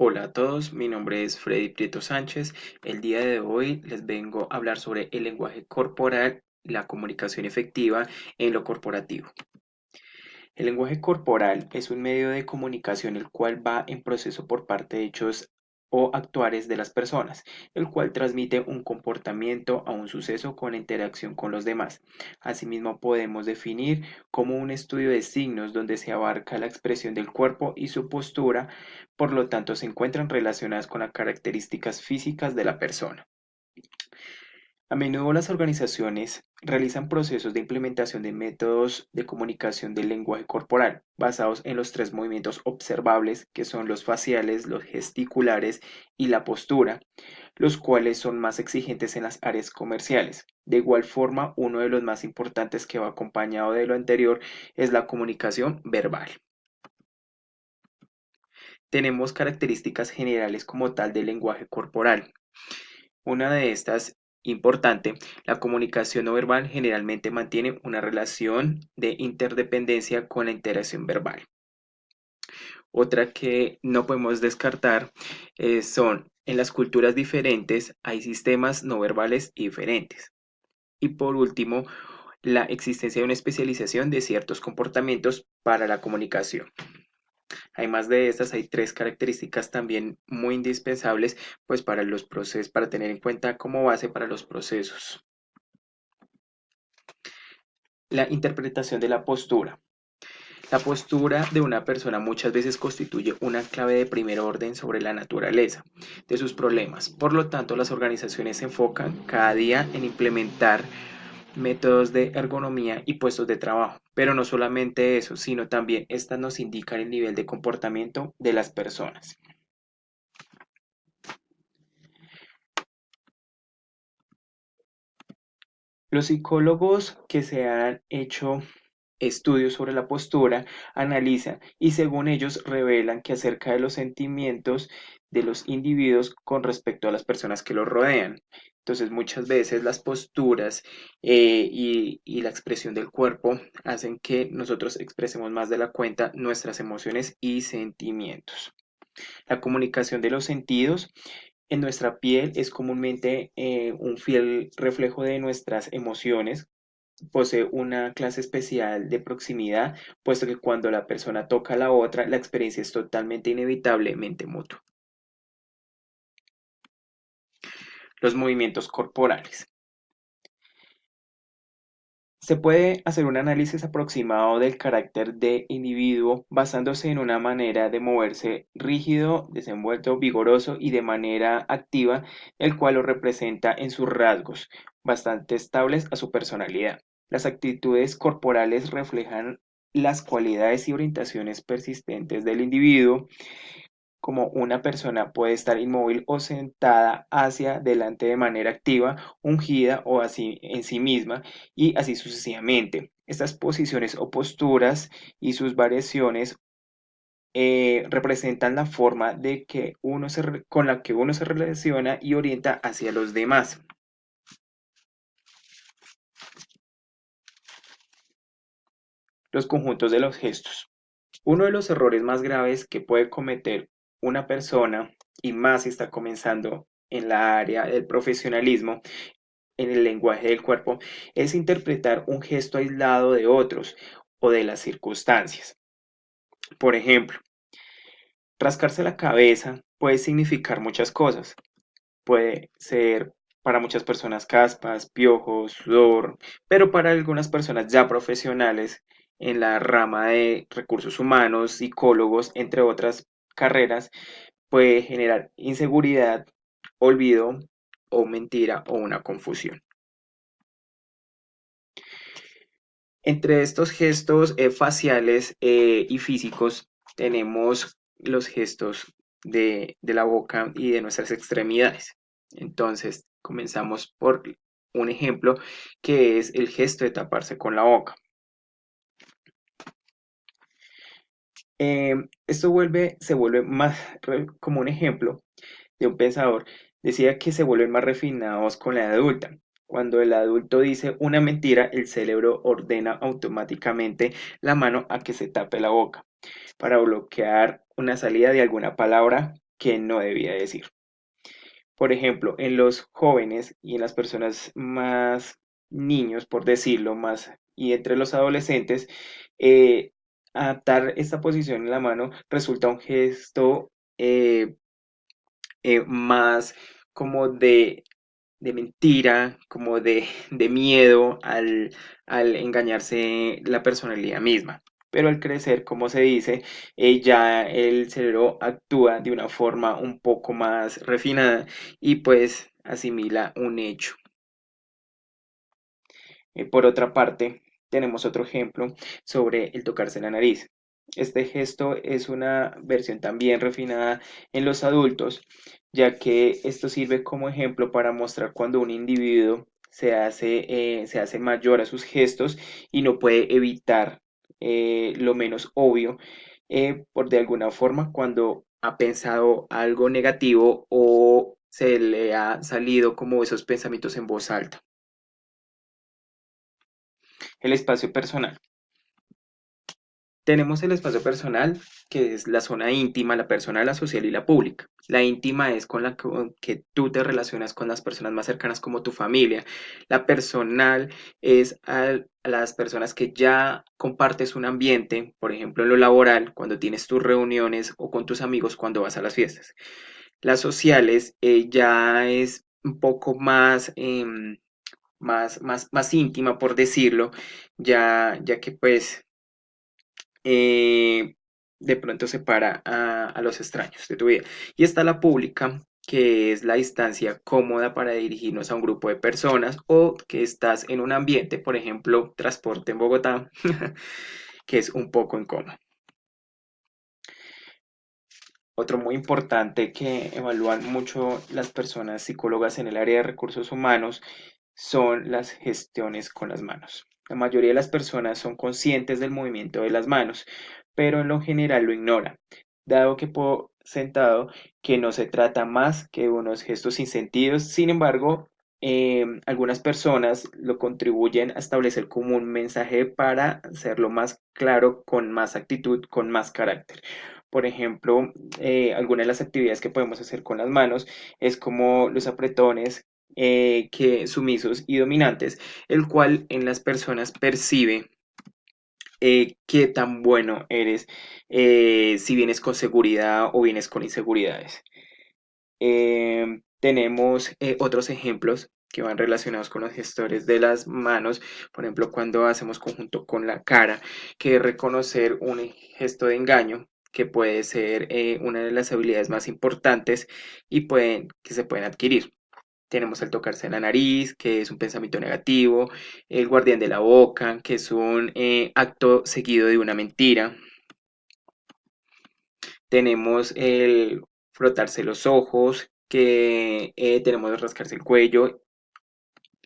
Hola a todos, mi nombre es Freddy Prieto Sánchez. El día de hoy les vengo a hablar sobre el lenguaje corporal y la comunicación efectiva en lo corporativo. El lenguaje corporal es un medio de comunicación el cual va en proceso por parte de hechos o actuares de las personas, el cual transmite un comportamiento a un suceso con la interacción con los demás. Asimismo, podemos definir como un estudio de signos donde se abarca la expresión del cuerpo y su postura, por lo tanto se encuentran relacionadas con las características físicas de la persona. A menudo las organizaciones realizan procesos de implementación de métodos de comunicación del lenguaje corporal basados en los tres movimientos observables que son los faciales, los gesticulares y la postura, los cuales son más exigentes en las áreas comerciales. De igual forma, uno de los más importantes que va acompañado de lo anterior es la comunicación verbal. Tenemos características generales como tal del lenguaje corporal. Una de estas, importante, la comunicación no verbal generalmente mantiene una relación de interdependencia con la interacción verbal. Otra que no podemos descartar son en las culturas diferentes hay sistemas no verbales diferentes. Y por último, la existencia de una especialización de ciertos comportamientos para la comunicación. Además de estas, hay tres características también muy indispensables pues para los procesos, para tener en cuenta como base para los procesos. La interpretación de la postura. La postura de una persona muchas veces constituye una clave de primer orden sobre la naturaleza de sus problemas. Por lo tanto, las organizaciones se enfocan cada día en implementar métodos de ergonomía y puestos de trabajo. Pero no solamente eso, sino también estas nos indican el nivel de comportamiento de las personas. Los psicólogos que se han hecho estudios sobre la postura analizan y según ellos revelan que acerca de los sentimientos de los individuos con respecto a las personas que los rodean. Entonces muchas veces las posturas y la expresión del cuerpo hacen que nosotros expresemos más de la cuenta nuestras emociones y sentimientos. La comunicación de los sentidos en nuestra piel es comúnmente un fiel reflejo de nuestras emociones. Posee una clase especial de proximidad, puesto que cuando la persona toca a la otra, la experiencia es totalmente inevitablemente mutua. Los movimientos corporales. Se puede hacer un análisis aproximado del carácter de individuo basándose en una manera de moverse rígido, desenvuelto, vigoroso y de manera activa, el cual lo representa en sus rasgos, bastante estables a su personalidad. Las actitudes corporales reflejan las cualidades y orientaciones persistentes del individuo, como una persona puede estar inmóvil o sentada hacia adelante de manera activa, ungida o así en sí misma y así sucesivamente. Estas posiciones o posturas y sus variaciones representan la forma de que con la que uno se relaciona y orienta hacia los demás. Los conjuntos de los gestos. Uno de los errores más graves que puede cometer una persona, y más si está comenzando en la área del profesionalismo, en el lenguaje del cuerpo, es interpretar un gesto aislado de otros o de las circunstancias. Por ejemplo, rascarse la cabeza puede significar muchas cosas. Puede ser para muchas personas caspas, piojos, sudor, pero para algunas personas ya profesionales en la rama de recursos humanos, psicólogos, entre otras carreras, puede generar inseguridad, olvido o mentira o una confusión. Entre estos gestos faciales y físicos tenemos los gestos de la boca y de nuestras extremidades. Entonces, comenzamos por un ejemplo que es el gesto de taparse con la boca. Se vuelve más como un ejemplo de un pensador. Decía que se vuelven más refinados con la edad adulta. Cuando el adulto dice una mentira, el cerebro ordena automáticamente la mano a que se tape la boca para bloquear una salida de alguna palabra que no debía decir. Por ejemplo, en los jóvenes y en las personas más niños, por decirlo más, y entre los adolescentes, eh, adaptar esta posición en la mano resulta un gesto más como de mentira, como de miedo al engañarse la personalidad misma. Pero al crecer, como se dice, ya el cerebro actúa de una forma un poco más refinada y pues asimila un hecho. Por otra parte, tenemos otro ejemplo sobre el tocarse la nariz. Este gesto es una versión también refinada en los adultos, ya que esto sirve como ejemplo para mostrar cuando un individuo se hace mayor a sus gestos y no puede evitar lo menos obvio, por de alguna forma cuando ha pensado algo negativo o se le ha salido como esos pensamientos en voz alta. El espacio personal. Tenemos el espacio personal, que es la zona íntima, la personal, la social y la pública. La íntima es con la que tú te relacionas con las personas más cercanas como tu familia. La personal es a las personas que ya compartes un ambiente, por ejemplo en lo laboral, cuando tienes tus reuniones o con tus amigos cuando vas a las fiestas. Las sociales ya es un poco más, más íntima, por decirlo, ya que pues eh, de pronto separa a los extraños de tu vida. Y está la pública, que es la distancia cómoda para dirigirnos a un grupo de personas o que estás en un ambiente, por ejemplo, transporte en Bogotá, que es un poco incómodo. Otro muy importante que evalúan mucho las personas psicólogas en el área de recursos humanos son las gestiones con las manos. La mayoría de las personas son conscientes del movimiento de las manos, pero en lo general lo ignoran, dado que por sentado que no se trata más que de unos gestos sin sentido. Sin embargo, algunas personas lo contribuyen a establecer como un mensaje para hacerlo más claro, con más actitud, con más carácter. Por ejemplo, algunas de las actividades que podemos hacer con las manos es como los apretones, que sumisos y dominantes, el cual en las personas percibe qué tan bueno eres, si vienes con seguridad o vienes con inseguridades. Tenemos otros ejemplos que van relacionados con los gestores de las manos, por ejemplo, cuando hacemos conjunto con la cara, que es reconocer un gesto de engaño, que puede ser una de las habilidades más importantes y que se pueden adquirir. Tenemos el tocarse la nariz, que es un pensamiento negativo, el guardián de la boca, que es un acto seguido de una mentira. Tenemos el frotarse los ojos, que tenemos rascarse el cuello,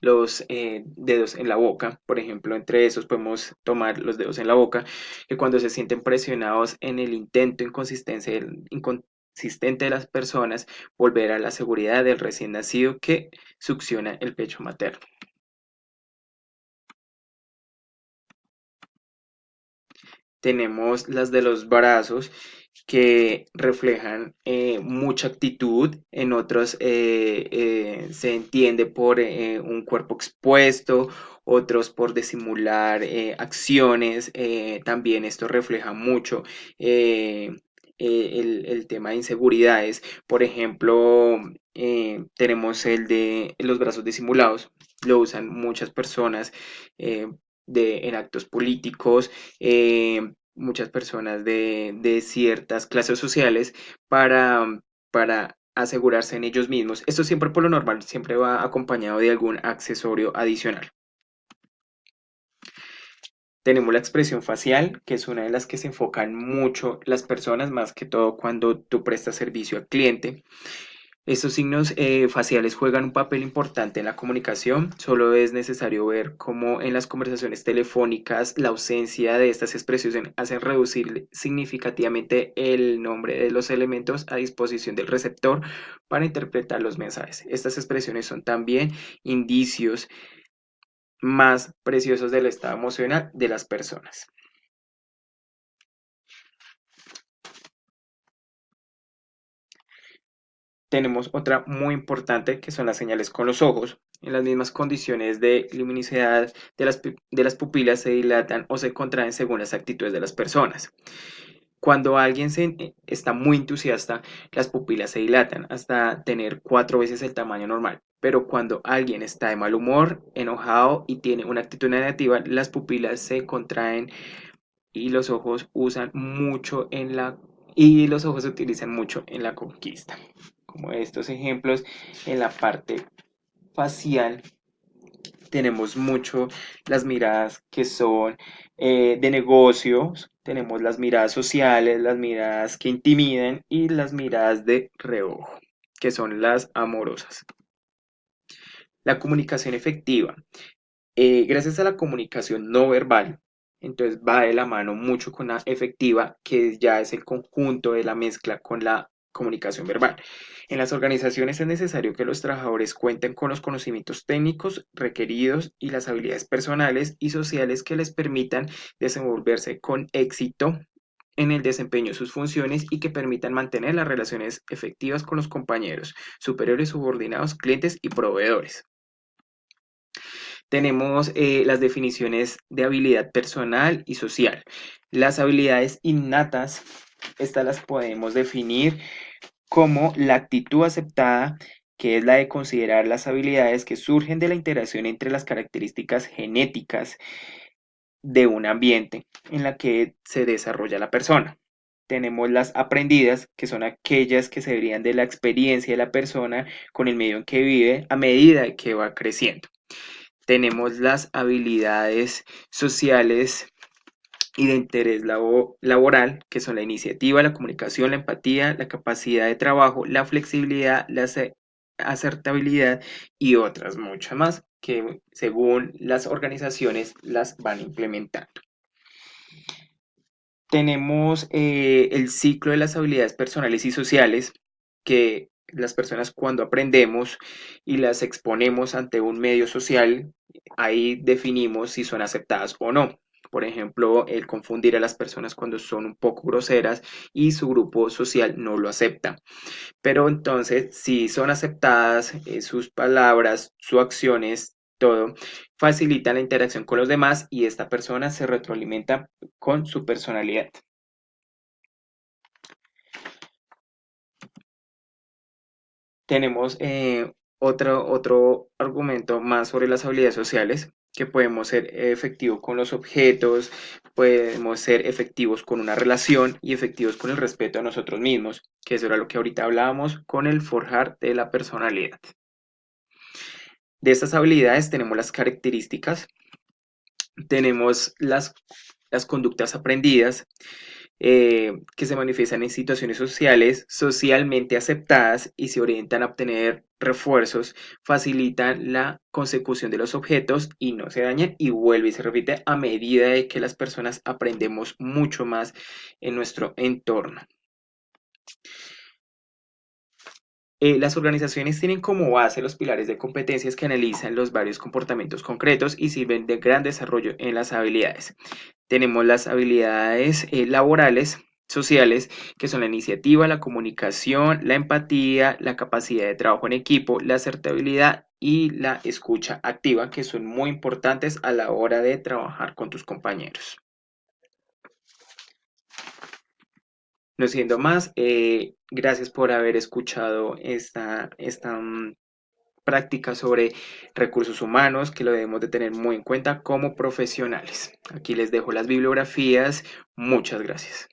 los dedos en la boca, por ejemplo, entre esos podemos tomar los dedos en la boca, que cuando se sienten presionados en el intento inconsistente de las personas, volver a la seguridad del recién nacido que succiona el pecho materno. Tenemos las de los brazos que reflejan mucha actitud, en otros se entiende por un cuerpo expuesto, otros por disimular acciones. También esto refleja mucho eh, el tema de inseguridades. Por ejemplo, tenemos el de los brazos disimulados, lo usan muchas personas eh, en actos políticos, muchas personas de ciertas clases sociales para asegurarse en ellos mismos. Esto siempre por lo normal, siempre va acompañado de algún accesorio adicional. Tenemos la expresión facial, que es una de las que se enfocan mucho las personas, más que todo cuando tú prestas servicio al cliente. Estos signos faciales juegan un papel importante en la comunicación. Solo es necesario ver cómo en las conversaciones telefónicas la ausencia de estas expresiones hace reducir significativamente el nombre de los elementos a disposición del receptor para interpretar los mensajes. Estas expresiones son también indicios más preciosos del estado emocional de las personas. Tenemos otra muy importante que son las señales con los ojos. En las mismas condiciones de luminosidad de las pupilas se dilatan o se contraen según las actitudes de las personas. Cuando alguien está muy entusiasta, las pupilas se dilatan hasta tener 4 veces el tamaño normal. Pero cuando alguien está de mal humor, enojado y tiene una actitud negativa, las pupilas se contraen y los ojos usan mucho en la y los ojos se utilizan mucho en la conquista. Como estos ejemplos en la parte facial tenemos mucho las miradas que son de negocios, tenemos las miradas sociales, las miradas que intimidan y las miradas de reojo, que son las amorosas. La comunicación efectiva. Gracias a la comunicación no verbal, entonces va de la mano mucho con la efectiva, que ya es el conjunto de la mezcla con la comunicación verbal. En las organizaciones es necesario que los trabajadores cuenten con los conocimientos técnicos requeridos y las habilidades personales y sociales que les permitan desenvolverse con éxito en el desempeño de sus funciones y que permitan mantener las relaciones efectivas con los compañeros, superiores, subordinados, clientes y proveedores. Tenemos las definiciones de habilidad personal y social. Las habilidades innatas, estas las podemos definir como la actitud aceptada, que es la de considerar las habilidades que surgen de la interacción entre las características genéticas de un ambiente en la que se desarrolla la persona. Tenemos las aprendidas, que son aquellas que se derivan de la experiencia de la persona con el medio en que vive a medida que va creciendo. Tenemos las habilidades sociales y de interés laboral, que son la iniciativa, la comunicación, la empatía, la capacidad de trabajo, la flexibilidad, la acertabilidad y otras muchas más que según las organizaciones las van implementando. Tenemos el ciclo de las habilidades personales y sociales, que las personas cuando aprendemos y las exponemos ante un medio social, ahí definimos si son aceptadas o no. Por ejemplo, el confundir a las personas cuando son un poco groseras y su grupo social no lo acepta. Pero entonces, si son aceptadas, sus palabras, sus acciones, todo, facilita la interacción con los demás y esta persona se retroalimenta con su personalidad. Tenemos otro argumento más sobre las habilidades sociales, que podemos ser efectivos con los objetos, podemos ser efectivos con una relación y efectivos con el respeto a nosotros mismos, que eso era lo que ahorita hablábamos con el forjar de la personalidad. De estas habilidades tenemos las características, tenemos las conductas aprendidas, que se manifiestan en situaciones sociales socialmente aceptadas y se orientan a obtener refuerzos, facilitan la consecución de los objetos y no se dañan y vuelve y se repite a medida de que las personas aprendemos mucho más en nuestro entorno. Las organizaciones tienen como base los pilares de competencias que analizan los varios comportamientos concretos y sirven de gran desarrollo en las habilidades. Tenemos las habilidades laborales, sociales, que son la iniciativa, la comunicación, la empatía, la capacidad de trabajo en equipo, la asertabilidad y la escucha activa, que son muy importantes a la hora de trabajar con tus compañeros. No siendo más, gracias por haber escuchado esta práctica sobre recursos humanos que lo debemos de tener muy en cuenta como profesionales. Aquí les dejo las bibliografías. Muchas gracias.